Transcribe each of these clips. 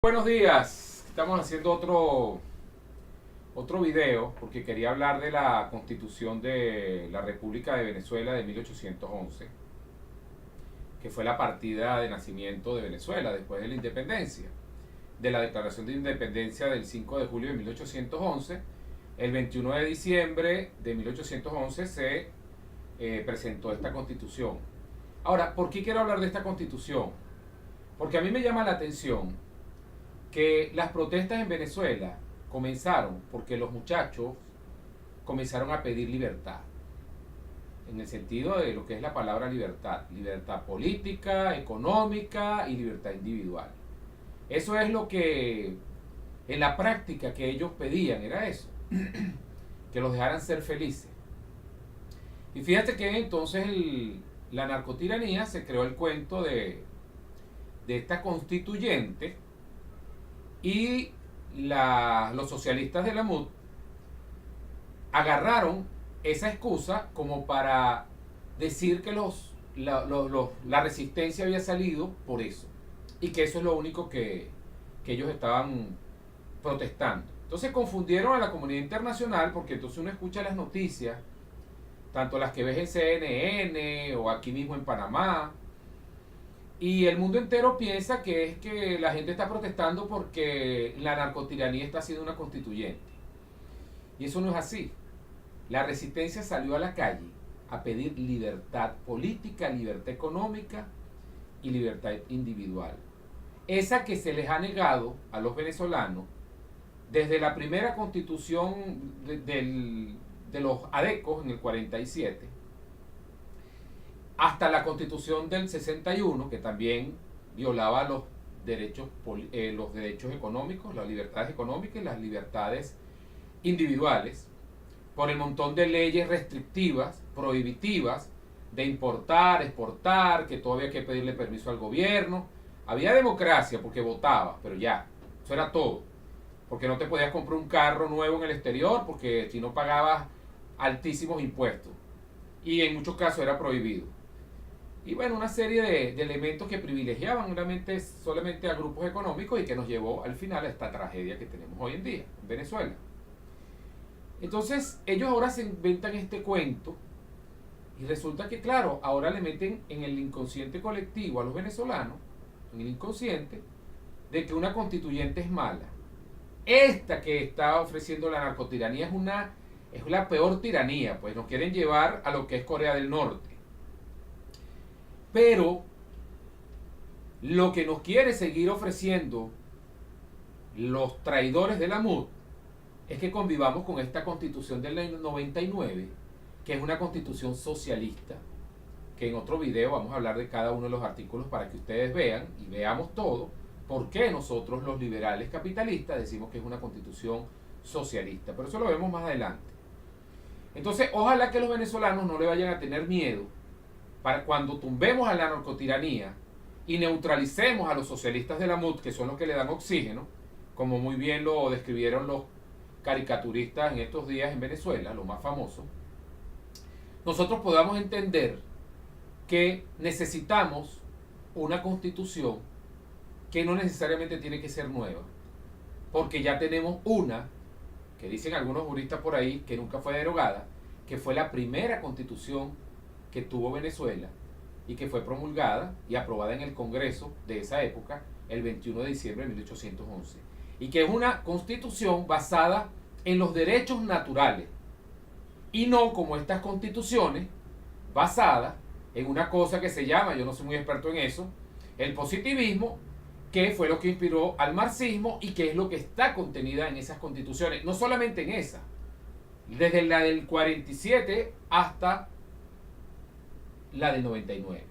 Buenos días, estamos haciendo otro video porque quería hablar de la constitución de la República de Venezuela de 1811, que fue la partida de nacimiento de Venezuela después de la independencia. De la declaración de independencia del 5 de julio de 1811, el 21 de diciembre de 1811 se presentó esta constitución. Ahora, ¿por qué quiero hablar de esta constitución? Porque a mí me llama la atención que las protestas en Venezuela comenzaron porque los muchachos comenzaron a pedir libertad, en el sentido de lo que es la palabra libertad, libertad política, económica y libertad individual. Eso es lo que en la práctica que ellos pedían, era eso, que los dejaran ser felices. Y fíjate que entonces la narcotiranía se creó el cuento de esta constituyente. Y los socialistas de la MUD agarraron esa excusa como para decir que la resistencia había salido por eso. Y que eso es lo único que ellos estaban protestando. Entonces confundieron a la comunidad internacional, porque entonces uno escucha las noticias, tanto las que ves en CNN o aquí mismo en Panamá, y el mundo entero piensa que es que la gente está protestando porque la narcotiranía está haciendo una constituyente. Y eso no es así. La resistencia salió a la calle a pedir libertad política, libertad económica y libertad individual. Esa que se les ha negado a los venezolanos desde la primera constitución de los adecos en el 47 hasta la constitución del 61, que también violaba los derechos económicos, las libertades económicas y las libertades individuales, por el montón de leyes restrictivas, prohibitivas, de importar, exportar, que todavía hay que pedirle permiso al gobierno. Había democracia porque votaba, pero ya, eso era todo. Porque no te podías comprar un carro nuevo en el exterior, porque si no pagabas altísimos impuestos. Y en muchos casos era prohibido. Y bueno, una serie de elementos que privilegiaban solamente a grupos económicos y que nos llevó al final a esta tragedia que tenemos hoy en día en Venezuela. Entonces ellos ahora se inventan este cuento y resulta que claro, ahora le meten en el inconsciente colectivo a los venezolanos, en el inconsciente, de que una constituyente es mala. Esta que está ofreciendo la narcotiranía es la peor tiranía, pues nos quieren llevar a lo que es Corea del Norte. Pero lo que nos quiere seguir ofreciendo los traidores de la MUD es que convivamos con esta constitución del 99, que es una constitución socialista, que en otro video vamos a hablar de cada uno de los artículos para que ustedes vean y veamos todo, por qué nosotros los liberales capitalistas decimos que es una constitución socialista, pero eso lo vemos más adelante. Entonces, ojalá que los venezolanos no le vayan a tener miedo para cuando tumbemos a la narcotiranía y neutralicemos a los socialistas de la MUD, que son los que le dan oxígeno, como muy bien lo describieron los caricaturistas en estos días en Venezuela, los más famosos, nosotros podamos entender que necesitamos una constitución que no necesariamente tiene que ser nueva, porque ya tenemos una, que dicen algunos juristas por ahí, que nunca fue derogada, que fue la primera constitución que tuvo Venezuela y que fue promulgada y aprobada en el Congreso de esa época el 21 de diciembre de 1811, y que es una constitución basada en los derechos naturales y no como estas constituciones basadas en una cosa que se llama, yo no soy muy experto en eso, el positivismo, que fue lo que inspiró al marxismo y que es lo que está contenida en esas constituciones, no solamente en esa, desde la del 47 hasta la del 99.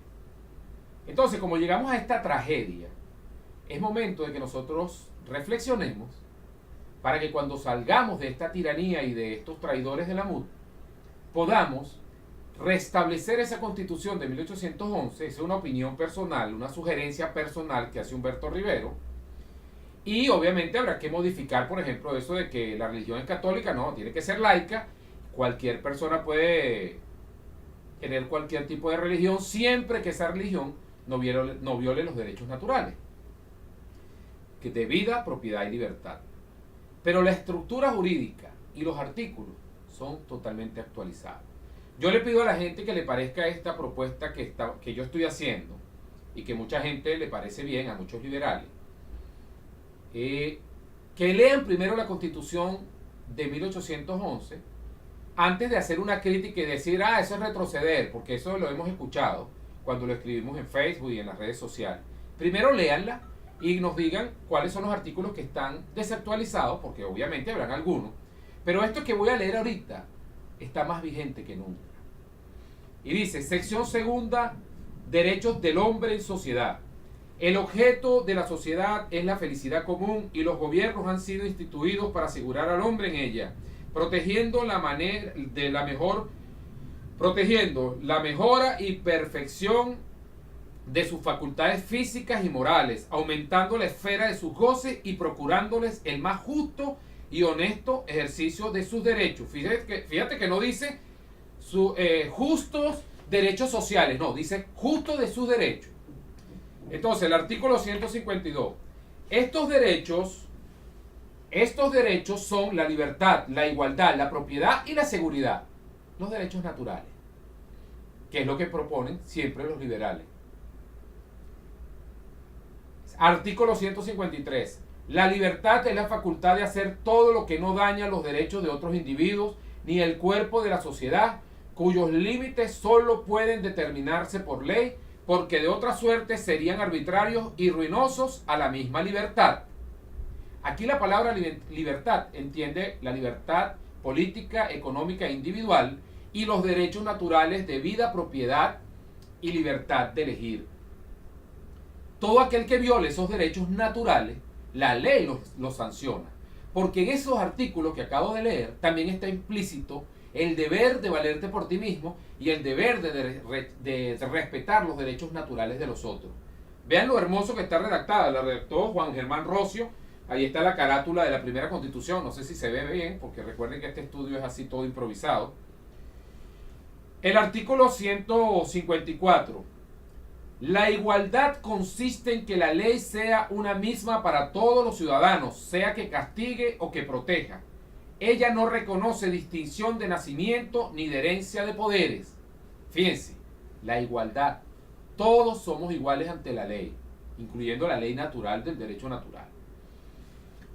Entonces, como llegamos a esta tragedia, es momento de que nosotros reflexionemos para que cuando salgamos de esta tiranía y de estos traidores de la MUD, podamos restablecer esa constitución de 1811. Esa es una opinión personal, una sugerencia personal que hace Humberto Rivero. Y obviamente habrá que modificar, por ejemplo, eso de que la religión es católica, no, tiene que ser laica. Cualquier persona puede tener cualquier tipo de religión siempre que esa religión no viole los derechos naturales. de vida, propiedad y libertad. Pero la estructura jurídica y los artículos son totalmente actualizados. Yo le pido a la gente que le parezca esta propuesta que yo estoy haciendo y que mucha gente le parece bien, a muchos liberales, que lean primero la Constitución de 1811 antes de hacer una crítica y decir, eso es retroceder, porque eso lo hemos escuchado cuando lo escribimos en Facebook y en las redes sociales. Primero léanla y nos digan cuáles son los artículos que están desactualizados, porque obviamente habrán algunos, pero esto que voy a leer ahorita está más vigente que nunca. Y dice, sección segunda, derechos del hombre en sociedad. El objeto de la sociedad es la felicidad común y los gobiernos han sido instituidos para asegurar al hombre en ella, protegiendo la mejora y perfección de sus facultades físicas y morales, aumentando la esfera de sus goces y procurándoles el más justo y honesto ejercicio de sus derechos. Fíjate que no dice justos derechos sociales, no, dice justos de sus derechos. Entonces, el artículo 152. Estos derechos son la libertad, la igualdad, la propiedad y la seguridad. Los derechos naturales, que es lo que proponen siempre los liberales. Artículo 153. La libertad es la facultad de hacer todo lo que no daña los derechos de otros individuos ni el cuerpo de la sociedad, cuyos límites solo pueden determinarse por ley, porque de otra suerte serían arbitrarios y ruinosos a la misma libertad. Aquí la palabra libertad entiende la libertad política, económica e individual y los derechos naturales de vida, propiedad y libertad de elegir. Todo aquel que viole esos derechos naturales, la ley los sanciona. Porque en esos artículos que acabo de leer también está implícito el deber de valerte por ti mismo y el deber de respetar los derechos naturales de los otros. Vean lo hermoso que está redactada. La redactó Juan Germán Rocio. Ahí está la carátula de la primera Constitución. No sé si se ve bien, porque recuerden que este estudio es así todo improvisado. El artículo 154. La igualdad consiste en que la ley sea una misma para todos los ciudadanos, sea que castigue o que proteja. Ella no reconoce distinción de nacimiento ni de herencia de poderes. Fíjense, la igualdad. Todos somos iguales ante la ley, incluyendo la ley natural del derecho natural.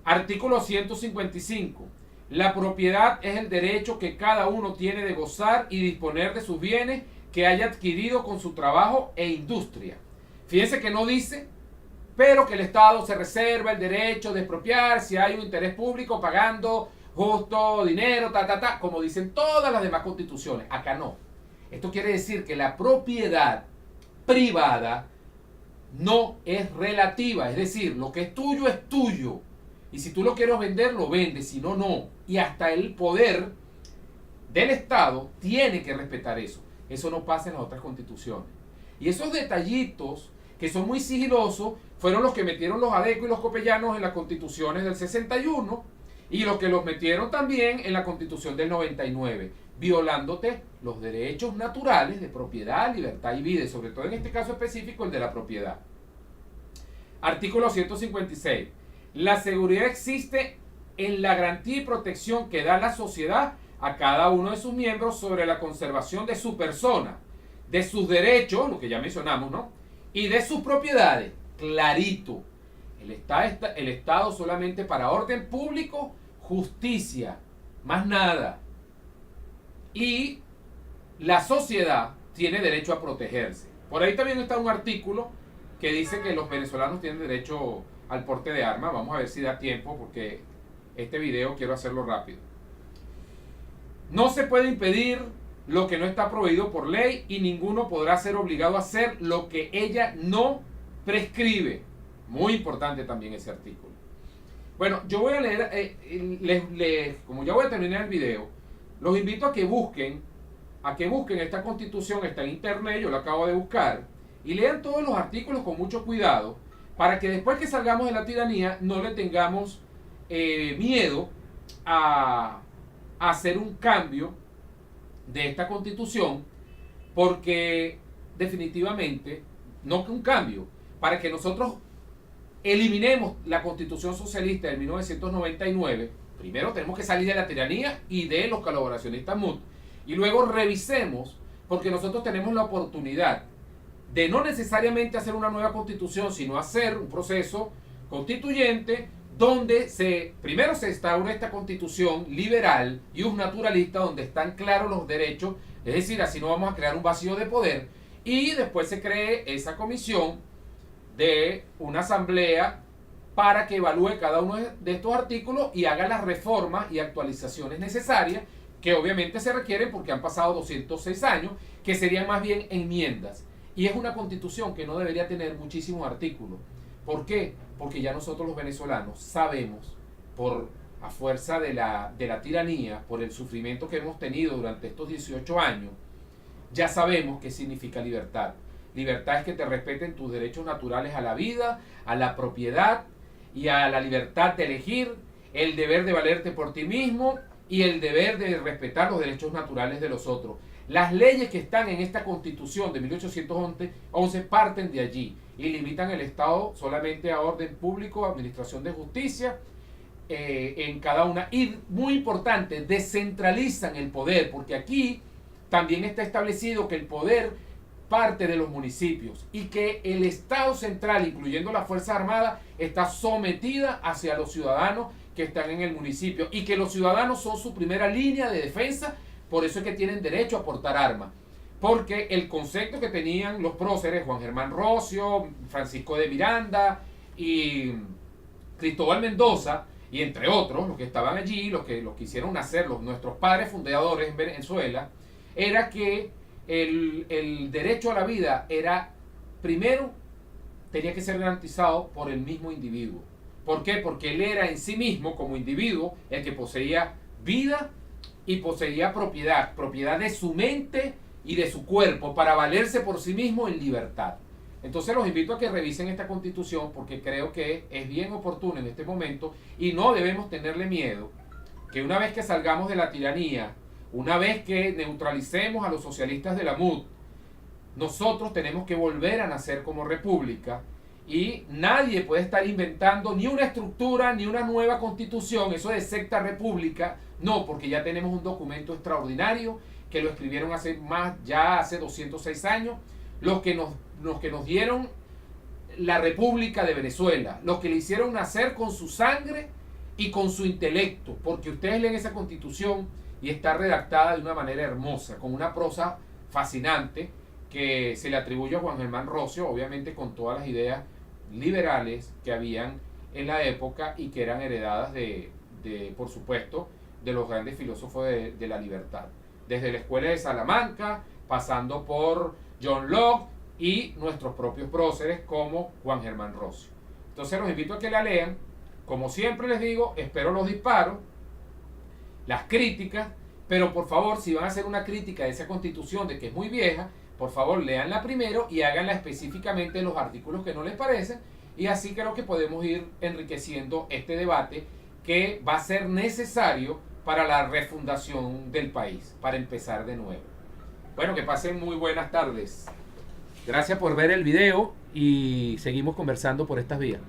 Artículo 155. La propiedad es el derecho que cada uno tiene de gozar y disponer de sus bienes que haya adquirido con su trabajo e industria. Fíjense que no dice, pero que el Estado se reserva el derecho de expropiar si hay un interés público pagando justo dinero, como dicen todas las demás constituciones. Acá no. Esto quiere decir que la propiedad privada no es relativa, es decir, lo que es tuyo. Y si tú lo quieres vender, lo vendes, si no, no. Y hasta el poder del Estado tiene que respetar eso. Eso no pasa en las otras constituciones. Y esos detallitos que son muy sigilosos fueron los que metieron los adecos y los copellanos en las constituciones del 61 y los que los metieron también en la constitución del 99, violándote los derechos naturales de propiedad, libertad y vida, y sobre todo en este caso específico el de la propiedad. Artículo 156. La seguridad existe en la garantía y protección que da la sociedad a cada uno de sus miembros sobre la conservación de su persona, de sus derechos, lo que ya mencionamos, ¿no? Y de sus propiedades. Clarito. El Estado solamente para orden público, justicia, más nada. Y la sociedad tiene derecho a protegerse. Por ahí también está un artículo que dice que los venezolanos tienen derecho al porte de armas. Vamos a ver si da tiempo, porque este video quiero hacerlo rápido. No se puede impedir lo que no está prohibido por ley y ninguno podrá ser obligado a hacer lo que ella no prescribe. Muy importante también ese artículo. Bueno, yo voy a leer, como ya voy a terminar el video, los invito a que busquen esta constitución, está en internet, yo la acabo de buscar, y lean todos los artículos con mucho cuidado, para que después que salgamos de la tiranía no le tengamos miedo a hacer un cambio de esta constitución, porque definitivamente, no que un cambio, para que nosotros eliminemos la Constitución Socialista de 1999, primero tenemos que salir de la tiranía y de los colaboracionistas MUD, y luego revisemos, porque nosotros tenemos la oportunidad de no necesariamente hacer una nueva constitución, sino hacer un proceso constituyente donde primero se instaura esta constitución liberal y un naturalista donde están claros los derechos, es decir, así no vamos a crear un vacío de poder, y después se cree esa comisión de una asamblea para que evalúe cada uno de estos artículos y haga las reformas y actualizaciones necesarias que obviamente se requieren porque han pasado 206 años, que serían más bien enmiendas. Y es una constitución que no debería tener muchísimos artículos. ¿Por qué? Porque ya nosotros los venezolanos sabemos, a fuerza de la tiranía, por el sufrimiento que hemos tenido durante estos 18 años, ya sabemos qué significa libertad. Libertad es que te respeten tus derechos naturales a la vida, a la propiedad y a la libertad de elegir, el deber de valerte por ti mismo y el deber de respetar los derechos naturales de los otros. Las leyes que están en esta Constitución de 1811 parten de allí y limitan el Estado solamente a orden público, administración de justicia en cada una. Y muy importante, descentralizan el poder, porque aquí también está establecido que el poder parte de los municipios y que el Estado central, incluyendo las Fuerzas Armadas, está sometida hacia los ciudadanos que están en el municipio y que los ciudadanos son su primera línea de defensa. Por eso es que tienen derecho a portar armas, porque el concepto que tenían los próceres, Juan Germán Rocio, Francisco de Miranda y Cristóbal Mendoza, y entre otros, los que estaban allí, los que hicieron nacer nuestros padres fundadores en Venezuela, era que el derecho a la vida era, primero, tenía que ser garantizado por el mismo individuo. ¿Por qué? Porque él era en sí mismo, como individuo, el que poseía vida y poseía propiedad de su mente y de su cuerpo para valerse por sí mismo en libertad. Entonces los invito a que revisen esta constitución porque creo que es bien oportuna en este momento y no debemos tenerle miedo que una vez que salgamos de la tiranía, una vez que neutralicemos a los socialistas de la MUD, nosotros tenemos que volver a nacer como república y nadie puede estar inventando ni una estructura ni una nueva constitución, eso de secta república, no, porque ya tenemos un documento extraordinario que lo escribieron hace 206 años, los que nos dieron la República de Venezuela, los que le hicieron nacer con su sangre y con su intelecto, porque ustedes leen esa constitución y está redactada de una manera hermosa, con una prosa fascinante que se le atribuye a Juan Germán Rocio, obviamente con todas las ideas liberales que habían en la época y que eran heredadas por supuesto, de los grandes filósofos de la libertad. Desde la Escuela de Salamanca, pasando por John Locke y nuestros propios próceres como Juan Germán Rocio. Entonces los invito a que la lean. Como siempre les digo, espero los disparos, las críticas, pero por favor, si van a hacer una crítica de esa constitución de que es muy vieja, por favor, léanla primero y háganla específicamente en los artículos que no les parecen, y así creo que podemos ir enriqueciendo este debate que va a ser necesario para la refundación del país, para empezar de nuevo. Bueno, que pasen muy buenas tardes. Gracias por ver el video y seguimos conversando por estas vías.